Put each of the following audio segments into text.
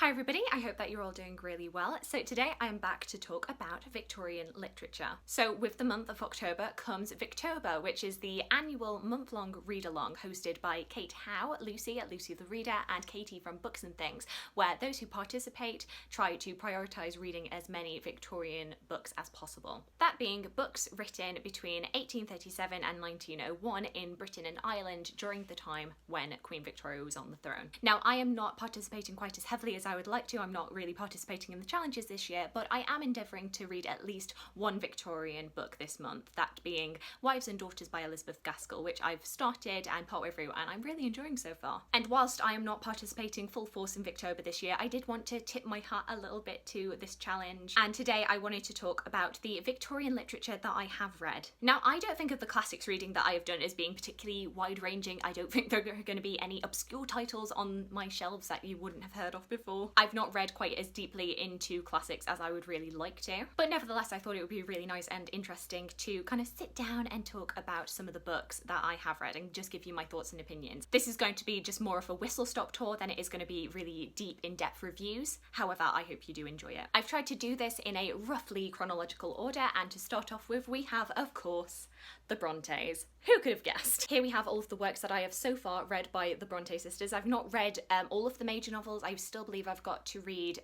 Hi everybody, I hope that you're all doing really well. So today I am back to talk about Victorian literature. So with the month of October comes Victober, which is the annual month-long read-along hosted by Kate Howe, Lucy at Lucy the Reader, and Katie from Books and Things, where those who participate try to prioritise reading as many Victorian books as possible. That being books written between 1837 and 1901 in Britain and Ireland during the time when Queen Victoria was on the throne. Now I am not participating quite as heavily as I would like to. I'm not really participating in the challenges this year, but I am endeavouring to read at least one Victorian book this month, that being Wives and Daughters by Elizabeth Gaskell, which I've started and partway through and I'm really enjoying so far. And whilst I am not participating full force in Victober this year, I did want to tip my hat a little bit to this challenge, and today I wanted to talk about the Victorian literature that I have read. Now I don't think of the classics reading that I have done as being particularly wide-ranging. I don't think there are going to be any obscure titles on my shelves that you wouldn't have heard of before. I've not read quite as deeply into classics as I would really like to, but nevertheless I thought it would be really nice and interesting to kind of sit down and talk about some of the books that I have read and just give you my thoughts and opinions. This is going to be just more of a whistle-stop tour than it is going to be really deep, in-depth reviews. However, I hope you do enjoy it. I've tried to do this in a roughly chronological order, and to start off with we have, of course, the Brontes. Who could have guessed? Here we have all of the works that I have so far read by the Bronte sisters. I've not read all of the major novels. I still believe I've got to read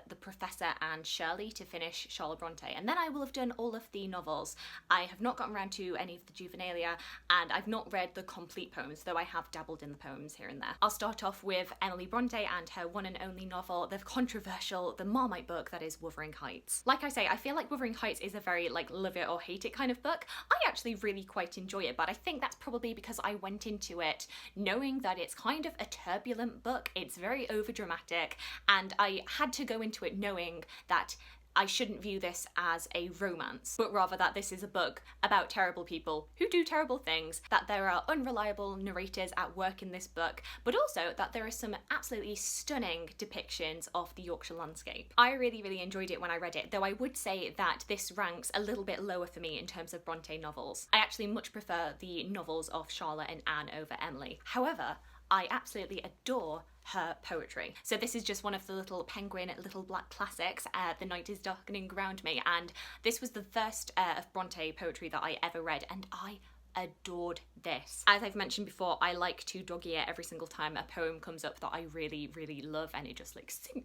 The Professor and Shirley to finish Charlotte Bronte, and then I will have done all of the novels. I have not gotten around to any of the juvenilia, and I've not read the complete poems, though I have dabbled in the poems here and there. I'll start off with Emily Bronte and her one and only novel, the controversial, the Marmite book that is Wuthering Heights. Like I say, I feel like Wuthering Heights is a very love it or hate it kind of book. I actually really quite enjoy it, but I think that's probably because I went into it knowing that it's kind of a turbulent book. It's very overdramatic, and I had to go into it knowing that I shouldn't view this as a romance, but rather that this is a book about terrible people who do terrible things, that there are unreliable narrators at work in this book, but also that there are some absolutely stunning depictions of the Yorkshire landscape. I really enjoyed it when I read it, though I would say that this ranks a little bit lower for me in terms of Bronte novels. I actually much prefer the novels of Charlotte and Anne over Emily. However, I absolutely adore her poetry. So this is just one of the little penguin, little black classics, The Night is Darkening Around Me, and this was the first of Bronte poetry that I ever read, and I adored this. As I've mentioned before, I like to dog ear every single time a poem comes up that I really love, and it just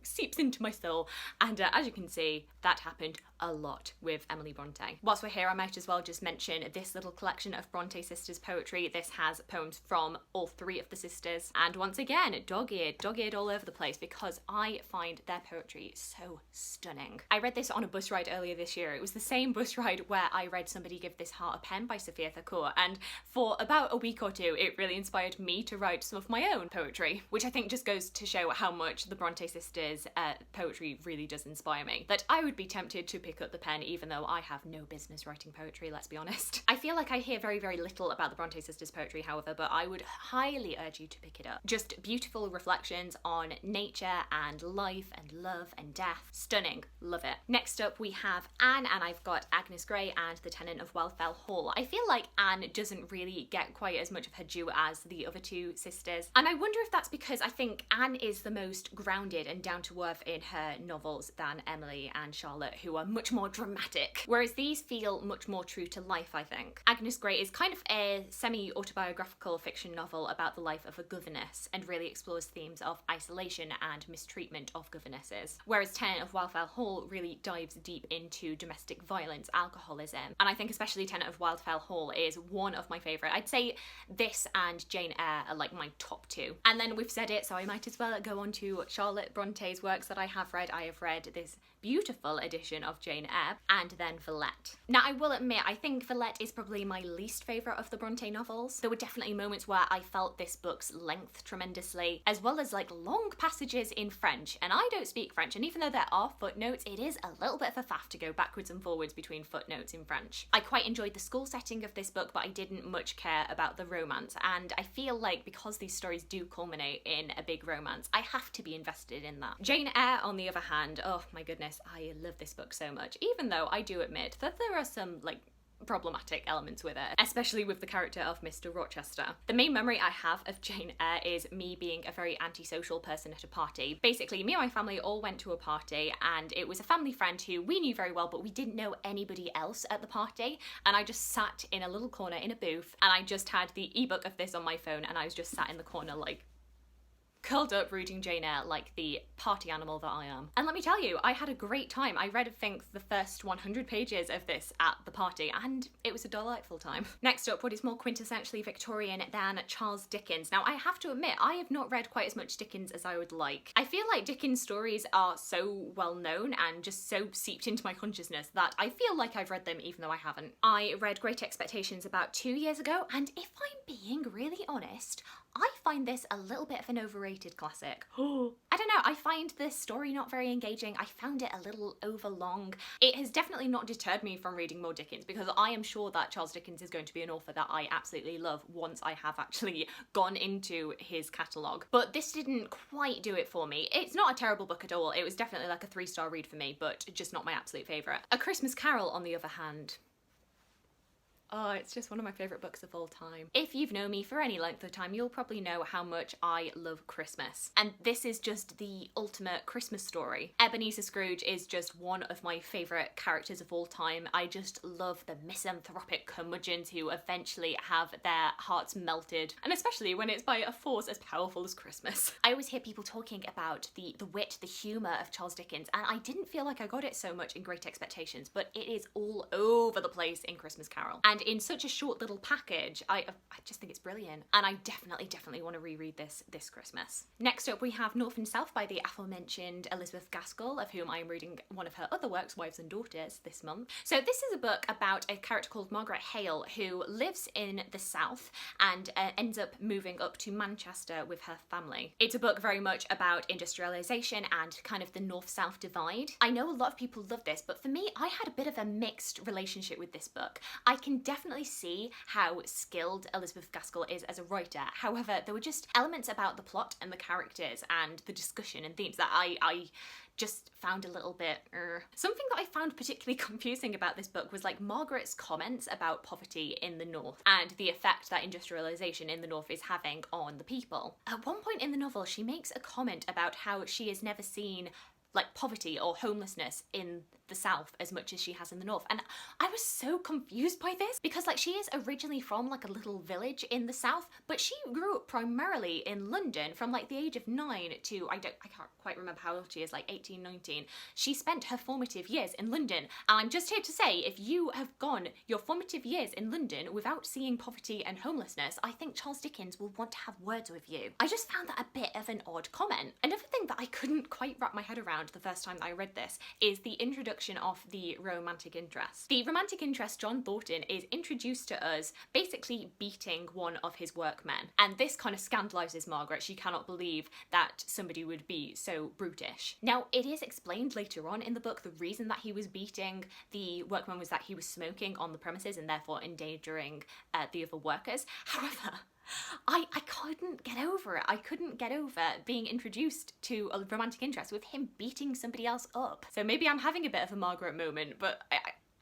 seeps into my soul, and as you can see, that happened a lot with Emily Bronte. Whilst we're here, I might as well just mention this little collection of Bronte sisters poetry. This has poems from all three of the sisters, and once again, dog-eared all over the place, because I find their poetry so stunning. I read this on a bus ride earlier this year. It was the same bus ride where I read Somebody Give This Heart a Pen by Sophia Thakur, and for about a week or two it really inspired me to write some of my own poetry, which I think just goes to show how much the Bronte sisters poetry really does inspire me, that I would be tempted to pick up the pen even though I have no business writing poetry, let's be honest. I feel like I hear very little about the Bronte sisters poetry, however, but I would highly urge you to pick it up. Just beautiful reflections on nature and life and love and death. Stunning, love it. Next up we have Anne, and I've got Agnes Grey and the Tenant of Wildfell Hall. I feel like Anne doesn't really get quite as much of her due as the other two sisters, and I wonder if that's because I think Anne is the most grounded and down to earth in her novels than Emily and Charlotte, who are much more dramatic, whereas these feel much more true to life, I think. Agnes Grey is kind of a semi-autobiographical fiction novel about the life of a governess and really explores themes of isolation and mistreatment of governesses, whereas Tenant of Wildfell Hall really dives deep into domestic violence, alcoholism, and I think especially Tenant of Wildfell Hall is one of my favourite. I'd say this and Jane Eyre are like my top two. And then we've said it, so I might as well go on to Charlotte Bronte's works that I have read. I have read this beautiful edition of Jane Eyre, and then Villette. Now I will admit, I think Villette is probably my least favourite of the Bronte novels. There were definitely moments where I felt this book's length tremendously, as well as long passages in French, and I don't speak French, and even though there are footnotes, it is a little bit of a faff to go backwards and forwards between footnotes in French. I quite enjoyed the school setting of this book, but I didn't much care about the romance, and I feel like because these stories do culminate in a big romance, I have to be invested in that. Jane Eyre, on the other hand, oh my goodness, I love this book so much, even though I do admit that there are some problematic elements with it, especially with the character of Mr. Rochester. The main memory I have of Jane Eyre is me being a very antisocial person at a party. Basically, me and my family all went to a party, and it was a family friend who we knew very well, but we didn't know anybody else at the party, and I just sat in a little corner in a booth, and I just had the ebook of this on my phone, and I was just sat in the corner like curled up reading Jane Eyre like the party animal that I am. And let me tell you, I had a great time. I read, I think, the first 100 pages of this at the party, and it was a delightful time. Next up, what is more quintessentially Victorian than Charles Dickens? Now, I have to admit, I have not read quite as much Dickens as I would like. I feel like Dickens' stories are so well known and just so seeped into my consciousness that I feel like I've read them even though I haven't. I read Great Expectations about 2 years ago, and if I'm being really honest, I find this a little bit of an overrated classic. I don't know, I find the story not very engaging. I found it a little overlong. It has definitely not deterred me from reading more Dickens, because I am sure that Charles Dickens is going to be an author that I absolutely love once I have actually gone into his catalogue. But this didn't quite do it for me. It's not a terrible book at all. It was definitely like a 3-star read for me, but just not my absolute favourite. A Christmas Carol, on the other hand, oh, it's just one of my favourite books of all time. If you've known me for any length of time, you'll probably know how much I love Christmas. And this is just the ultimate Christmas story. Ebenezer Scrooge is just one of my favourite characters of all time. I just love the misanthropic curmudgeons who eventually have their hearts melted, and especially when it's by a force as powerful as Christmas. I always hear people talking about the wit, the humour of Charles Dickens, and I didn't feel like I got it so much in Great Expectations, but it is all over the place in Christmas Carol. And in such a short little package, I just think it's brilliant, and I definitely want to reread this Christmas. Next up, we have North and South by the aforementioned Elizabeth Gaskell, of whom I am reading one of her other works, Wives and Daughters, this month. So this is a book about a character called Margaret Hale, who lives in the South and ends up moving up to Manchester with her family. It's a book very much about industrialisation and kind of the North-South divide. I know a lot of people love this, but for me, I had a bit of a mixed relationship with this book. I can definitely see how skilled Elizabeth Gaskell is as a writer. However, there were just elements about the plot and the characters and the discussion and themes that I just found a little bit Something that I found particularly confusing about this book was like Margaret's comments about poverty in the North and the effect that industrialisation in the North is having on the people. At one point in the novel, she makes a comment about how she has never seen like poverty or homelessness in the South as much as she has in the North, and I was so confused by this, because like she is originally from like a little village in the South, but she grew up primarily in London from like the age of 9 to I can't quite remember how old she is, like 18, 19. She spent her formative years in London, and I'm just here to say, if you have gone your formative years in London without seeing poverty and homelessness, I think Charles Dickens will want to have words with you. I just found that a bit of an odd comment. Another thing that I couldn't quite wrap my head around the first time that I read this is the introduction of the romantic interest. The romantic interest, John Thornton, is introduced to us basically beating one of his workmen, and this kind of scandalises Margaret. She cannot believe that somebody would be so brutish. Now, it is explained later on in the book the reason that he was beating the workman was that he was smoking on the premises and therefore endangering the other workers. However, I couldn't get over it. I couldn't get over being introduced to a romantic interest with him beating somebody else up. So maybe I'm having a bit of a Margaret moment, but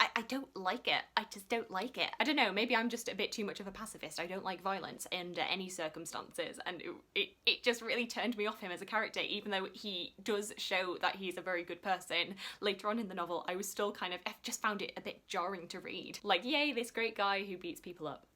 I don't like it. I just don't like it. I don't know, maybe I'm just a bit too much of a pacifist. I don't like violence under any circumstances, and it just really turned me off him as a character, even though he does show that he's a very good person. Later on in the novel, I was still kind of, I just found it a bit jarring to read. Like, yay, this great guy who beats people up.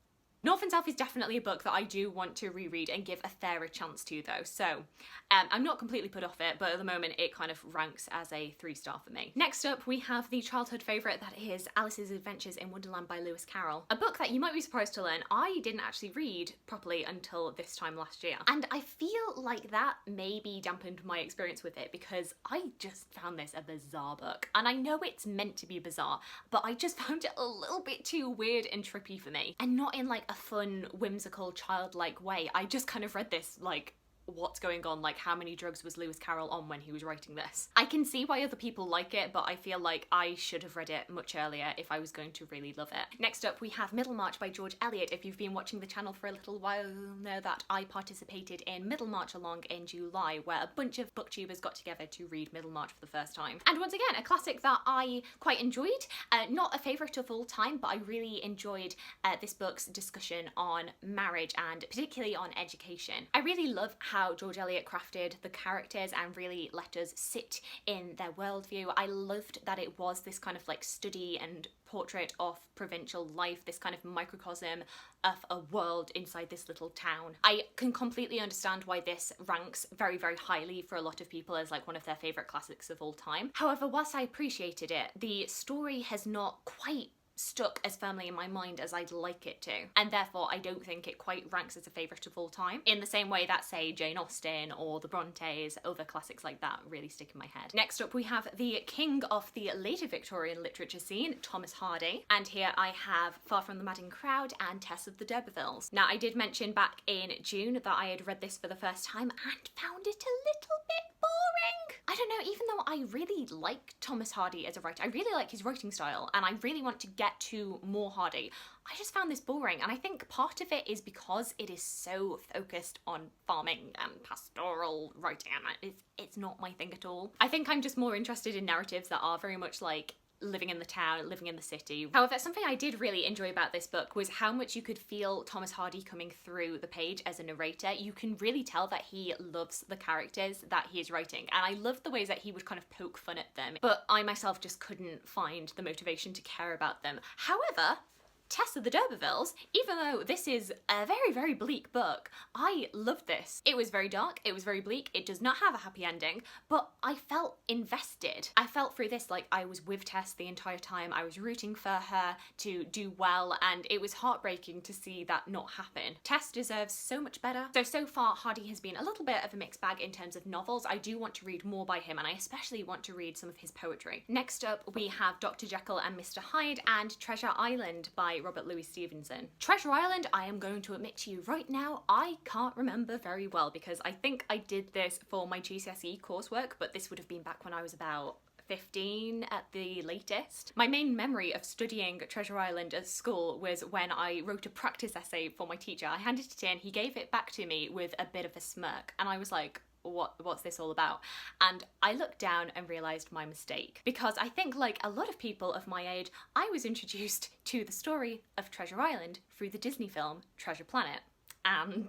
North and South is definitely a book that I do want to reread and give a fairer chance to though, so I'm not completely put off it, but at the moment it kind of ranks as a 3-star for me. Next up, we have the childhood favourite that is Alice's Adventures in Wonderland by Lewis Carroll, a book that you might be surprised to learn I didn't actually read properly until this time last year, and I feel like that maybe dampened my experience with it because I just found this a bizarre book, and I know it's meant to be bizarre, but I just found it a little bit too weird and trippy for me, and not in like a fun, whimsical, childlike way. I just kind of read this like, what's going on, like how many drugs was Lewis Carroll on when he was writing this. I can see why other people like it, but I feel like I should have read it much earlier if I was going to really love it. Next up we have Middlemarch by George Eliot. If you've been watching the channel for a little while, you'll know that I participated in Middlemarch along in July, where a bunch of booktubers got together to read Middlemarch for the first time. And once again, a classic that I quite enjoyed. Not a favourite of all time, but I really enjoyed this book's discussion on marriage and particularly on education. I really love how George Eliot crafted the characters and really let us sit in their worldview. I loved that it was this kind of like study and portrait of provincial life, this kind of microcosm of a world inside this little town. I can completely understand why this ranks very, very highly for a lot of people as like one of their favourite classics of all time. However, whilst I appreciated it, the story has not quite stuck as firmly in my mind as I'd like it to, and therefore I don't think it quite ranks as a favourite of all time in the same way that, say, Jane Austen or the Brontes, other classics like that, really stick in my head. Next up we have the king of the later Victorian literature scene, Thomas Hardy, and here I have Far from the Madding Crowd and Tess of the D'Urbervilles. Now, I did mention back in June that I had read this for the first time and found it a little bit boring. I don't know, even though I really like Thomas Hardy as a writer, I really like his writing style and I really want to get to more Hardy, I just found this boring, and I think part of it is because it is so focused on farming and pastoral writing, and it's not my thing at all. I think I'm just more interested in narratives that are very much like living in the town, living in the city. However, something I did really enjoy about this book was how much you could feel Thomas Hardy coming through the page as a narrator. You can really tell that he loves the characters that he is writing, and I loved the ways that he would kind of poke fun at them, but I myself just couldn't find the motivation to care about them. However, Tess of the D'Urbervilles, even though this is a very, very bleak book, I loved this. It was very dark, it was very bleak, it does not have a happy ending, but I felt invested. I felt through this like I was with Tess the entire time. I was rooting for her to do well, and it was heartbreaking to see that not happen. Tess deserves so much better. So far Hardy has been a little bit of a mixed bag in terms of novels. I do want to read more by him, and I especially want to read some of his poetry. Next up we have Dr. Jekyll and Mr. Hyde and Treasure Island by Robert Louis Stevenson. Treasure Island, I am going to admit to you right now, I can't remember very well because I think I did this for my GCSE coursework, but this would have been back when I was about 15 at the latest. My main memory of studying Treasure Island at school was when I wrote a practice essay for my teacher. I handed it in, he gave it back to me with a bit of a smirk, and I was like, what's this all about? And I looked down and realised my mistake, because I think like a lot of people of my age, I was introduced to the story of Treasure Island through the Disney film Treasure Planet. And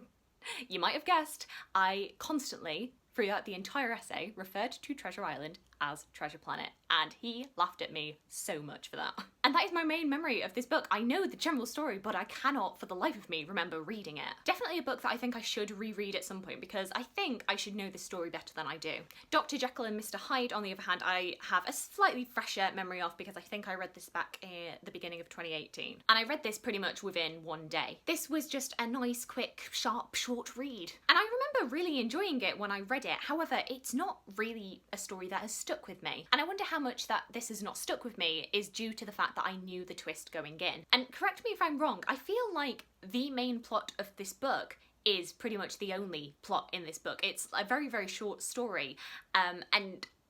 you might have guessed, I constantly, throughout the entire essay, referred to Treasure Island as Treasure Planet, and he laughed at me so much for that. And that is my main memory of this book. I know the general story, but I cannot for the life of me remember reading it. Definitely a book that I think I should reread at some point, because I think I should know the story better than I do. Dr. Jekyll and Mr. Hyde, on the other hand, I have a slightly fresher memory of, because I think I read this back at the beginning of 2018. And I read this pretty much within one day. This was just a nice, quick, sharp, short read. And I remember really enjoying it when I read it. However, it's not really a story that has stuck with me. And I wonder how much that this has not stuck with me is due to the fact that I knew the twist going in. And correct me if I'm wrong, I feel like the main plot of this book is pretty much the only plot in this book. It's a very, very short story, and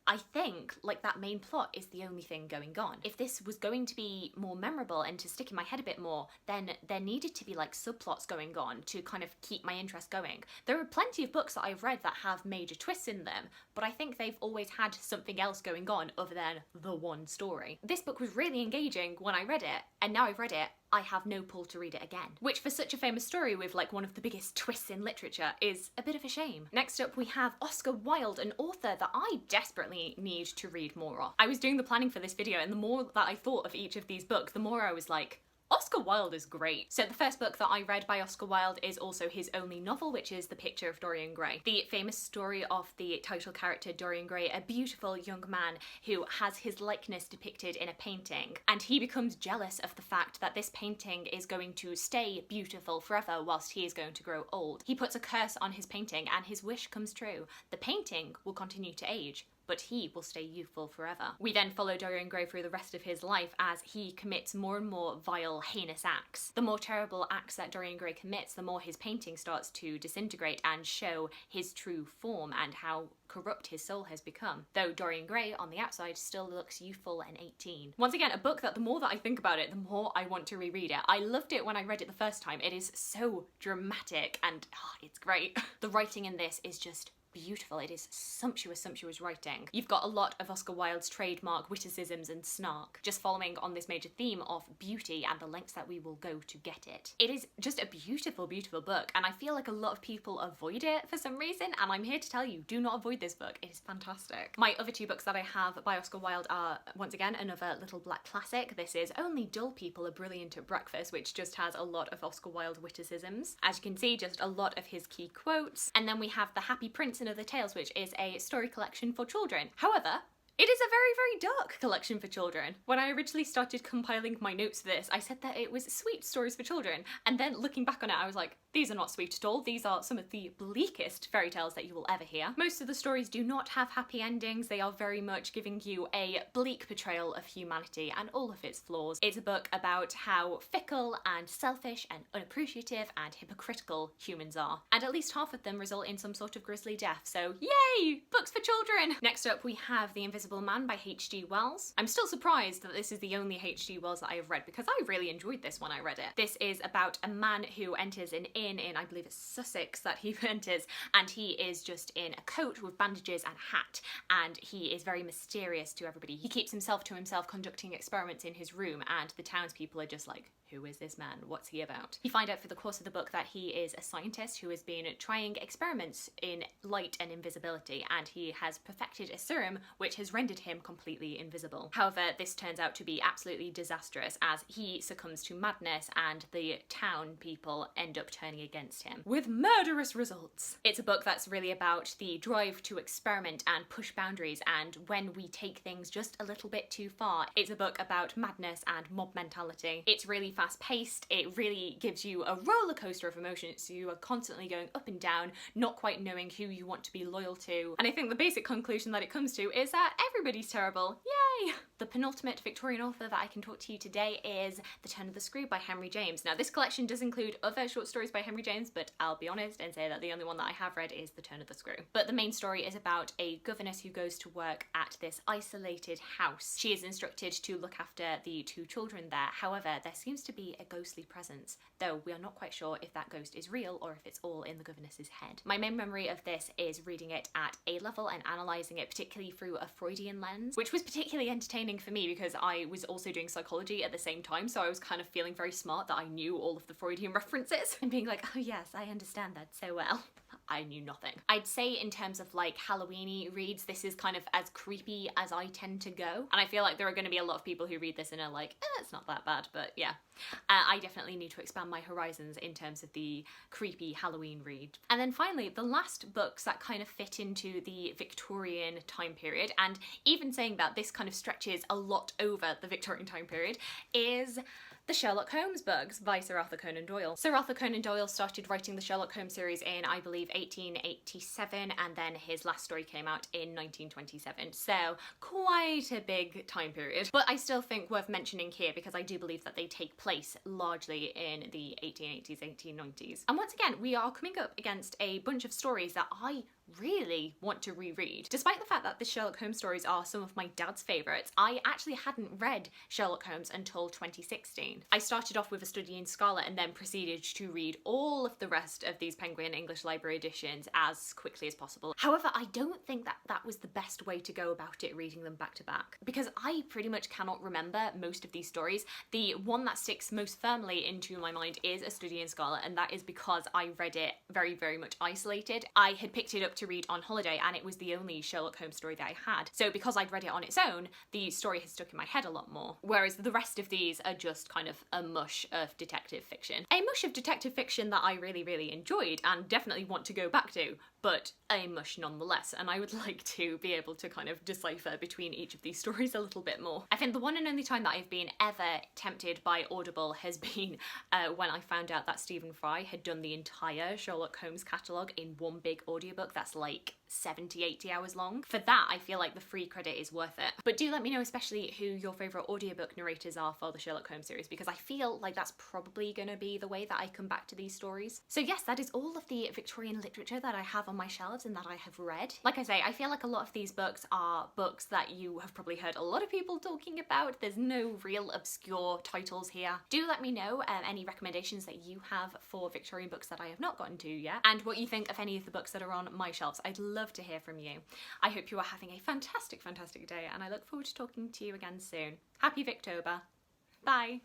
I think like that main plot is the only thing going on. If this was going to be more memorable and to stick in my head a bit more, then there needed to be like subplots going on to kind of keep my interest going. There are plenty of books that I've read that have major twists in them, but I think they've always had something else going on other than the one story. This book was really engaging when I read it, and now I've read it, I have no pull to read it again. Which for such a famous story with like one of the biggest twists in literature is a bit of a shame. Next up we have Oscar Wilde, an author that I desperately need to read more of. I was doing the planning for this video, and the more that I thought of each of these books, the more I was like, Oscar Wilde is great. So the first book that I read by Oscar Wilde is also his only novel, which is The Picture of Dorian Gray. The famous story of the title character Dorian Gray, a beautiful young man who has his likeness depicted in a painting, and he becomes jealous of the fact that this painting is going to stay beautiful forever whilst he is going to grow old. He puts a curse on his painting and his wish comes true. The painting will continue to age, but he will stay youthful forever. We then follow Dorian Gray through the rest of his life as he commits more and more vile, heinous acts. The more terrible acts that Dorian Gray commits, the more his painting starts to disintegrate and show his true form and how corrupt his soul has become. Though Dorian Gray, on the outside, still looks youthful and 18. Once again, a book that the more that I think about it, the more I want to reread it. I loved it when I read it the first time. It is so dramatic and it's great. The writing in this is just beautiful. It is sumptuous writing. You've got a lot of Oscar Wilde's trademark witticisms and snark, just following on this major theme of beauty and the lengths that we will go to get it. It is just a beautiful book, and I feel like a lot of people avoid it for some reason, and I'm here to tell you, do not avoid this book. It is fantastic. My other two books that I have by Oscar Wilde are, once again, another little black classic. This is Only Dull People Are Brilliant at Breakfast, which just has a lot of Oscar Wilde witticisms. As you can see, just a lot of his key quotes. And then we have The Happy Prince and Other Tales, which is a story collection for children. However, it is a very dark collection for children. When I originally started compiling my notes for this, I said that it was sweet stories for children, and then looking back on it, I was like, these are not sweet at all. These are some of the bleakest fairy tales that you will ever hear. Most of the stories do not have happy endings. They are very much giving you a bleak portrayal of humanity and all of its flaws. It's a book about how fickle and selfish and unappreciative and hypocritical humans are. And at least half of them result in some sort of grisly death, so yay! Books for children! Next up we have The Invisible Man by H.G. Wells. I'm still surprised that this is the only H.G. Wells that I have read, because I really enjoyed this when I read it. This is about a man who enters an inn in, I believe it's Sussex that he enters, and he is just in a coat with bandages and hat, and he is very mysterious to everybody. He keeps himself to himself, conducting experiments in his room, and the townspeople are just like, who is this man? What's he about? You find out through the course of the book that he is a scientist who has been trying experiments in light and invisibility, and he has perfected a serum which has rendered him completely invisible. However, this turns out to be absolutely disastrous as he succumbs to madness and the town people end up turning against him with murderous results. It's a book that's really about the drive to experiment and push boundaries, and when we take things just a little bit too far. It's a book about madness and mob mentality. It's really fast-paced. It really gives you a roller coaster of emotions. You are constantly going up and down, not quite knowing who you want to be loyal to. And I think the basic conclusion that it comes to is that everybody's terrible. Yay! The penultimate Victorian author that I can talk to you today is The Turn of the Screw by Henry James. Now, this collection does include other short stories by Henry James, but I'll be honest and say that the only one that I have read is The Turn of the Screw. But the main story is about a governess who goes to work at this isolated house. She is instructed to look after the two children there. However, there seems to be a ghostly presence, though we are not quite sure if that ghost is real or if it's all in the governess's head. My main memory of this is reading it at A-level and analysing it particularly through a Freudian lens, which was particularly entertaining for me because I was also doing psychology at the same time, so I was kind of feeling very smart that I knew all of the Freudian references and being like, oh yes, I understand that so well. I knew nothing. I'd say in terms of like Halloween-y reads, this is kind of as creepy as I tend to go. And I feel like there are going to be a lot of people who read this and are like, it's not that bad, but yeah. I definitely need to expand my horizons in terms of the creepy Halloween read. And then finally, the last books that kind of fit into the Victorian time period, and even saying that this kind of stretches a lot over the Victorian time period, is the Sherlock Holmes books by Sir Arthur Conan Doyle. Sir Arthur Conan Doyle started writing the Sherlock Holmes series in, I believe, 1887, and then his last story came out in 1927, so quite a big time period. But I still think worth mentioning here because I do believe that they take place largely in the 1880s, 1890s. And once again, we are coming up against a bunch of stories that I really want to reread. Despite the fact that the Sherlock Holmes stories are some of my dad's favourites, I actually hadn't read Sherlock Holmes until 2016. I started off with A Study in Scarlet and then proceeded to read all of the rest of these Penguin English Library editions as quickly as possible. However, I don't think that that was the best way to go about it, reading them back to back, because I pretty much cannot remember most of these stories. The one that sticks most firmly into my mind is A Study in Scarlet, and that is because I read it very much isolated. I had picked it up to read on holiday and it was the only Sherlock Holmes story that I had. So because I'd read it on its own, the story has stuck in my head a lot more. Whereas the rest of these are just kind of a mush of detective fiction. A mush of detective fiction that I really enjoyed and definitely want to go back to, but a mush nonetheless, and I would like to be able to kind of decipher between each of these stories a little bit more. I think the one and only time that I've been ever tempted by Audible has been when I found out that Stephen Fry had done the entire Sherlock Holmes catalogue in one big audiobook that's like 70, 80 hours long. For that, I feel like the free credit is worth it. But do let me know especially who your favourite audiobook narrators are for the Sherlock Holmes series, because I feel like that's probably going to be the way that I come back to these stories. So yes, that is all of the Victorian literature that I have on my shelves and that I have read. Like I say, I feel like a lot of these books are books that you have probably heard a lot of people talking about. There's no real obscure titles here. Do let me know any recommendations that you have for Victorian books that I have not gotten to yet, and what you think of any of the books that are on my shelves. I'd love to hear from you. I hope you are having a fantastic, fantastic day, and I look forward to talking to you again soon. Happy Victober. Bye.